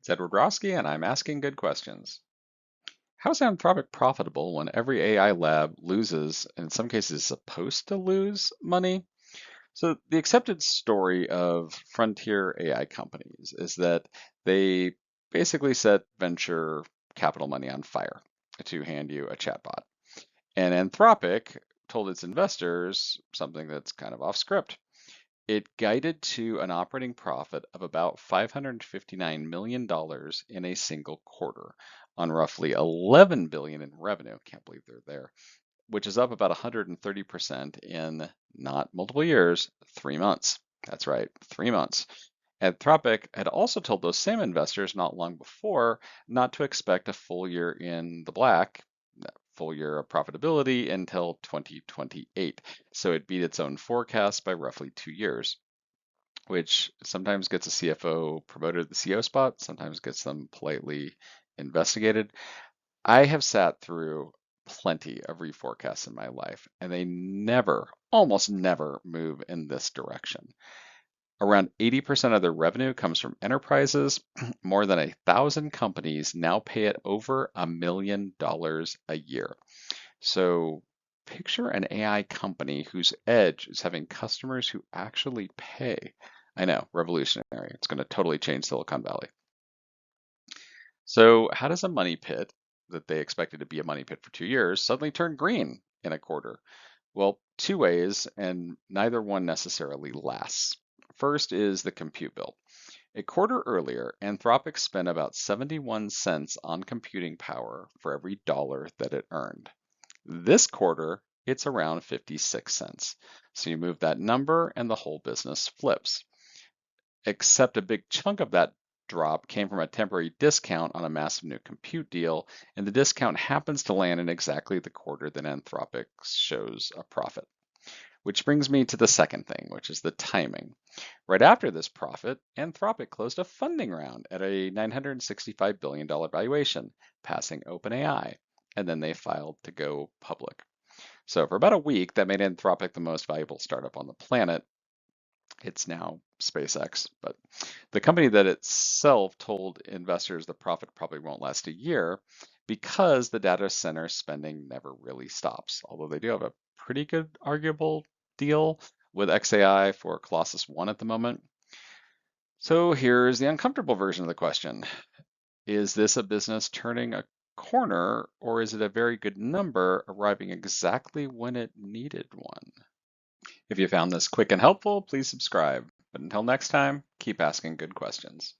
It's Edward Roski, and I'm asking good questions. How's Anthropic profitable when every AI lab loses, and in some cases is supposed to lose money? So the accepted story of frontier AI companies is that they basically set venture capital money on fire to hand you a chatbot. And Anthropic told its investors something that's kind of off script. It guided to an operating profit of about $559 million in a single quarter on roughly 11 billion in revenue. Can't believe they're there, which is up about 130% in not multiple years, 3 months. That's right, 3 months. Anthropic had also told those same investors not long before not to expect a full year in the black, full year of profitability until 2028. So it beat its own forecast by roughly 2 years, which sometimes gets a CFO promoted to the CEO spot, sometimes gets them politely investigated. I have sat through plenty of reforecasts in my life, and they never, almost never move in this direction. Around 80% of their revenue comes from enterprises. More than 1,000 companies now pay it over $1 million a year. So picture an AI company whose edge is having customers who actually pay. I know, revolutionary. It's going to totally change Silicon Valley. So how does a money pit that they expected to be a money pit for 2 years suddenly turn green in a quarter? Well, two ways, and neither one necessarily lasts. First is the compute bill. A quarter earlier, Anthropic spent about 71 cents on computing power for every dollar that it earned. This quarter, it's around 56 cents. So you move that number and the whole business flips. Except a big chunk of that drop came from a temporary discount on a massive new compute deal, and the discount happens to land in exactly the quarter that Anthropic shows a profit. Which brings me to the second thing, which is the timing. Right after this profit, Anthropic closed a funding round at a $965 billion valuation, passing OpenAI, and then they filed to go public. So for about a week, that made Anthropic the most valuable startup on the planet. It's now SpaceX, but the company that itself told investors the profit probably won't last a year because the data center spending never really stops. Although they do have a pretty good arguable deal with XAI for Colossus 1 at the moment. So here's the uncomfortable version of the question. Is this a business turning a corner, or is it a very good number arriving exactly when it needed one? If you found this quick and helpful, please subscribe. But until next time, keep asking good questions.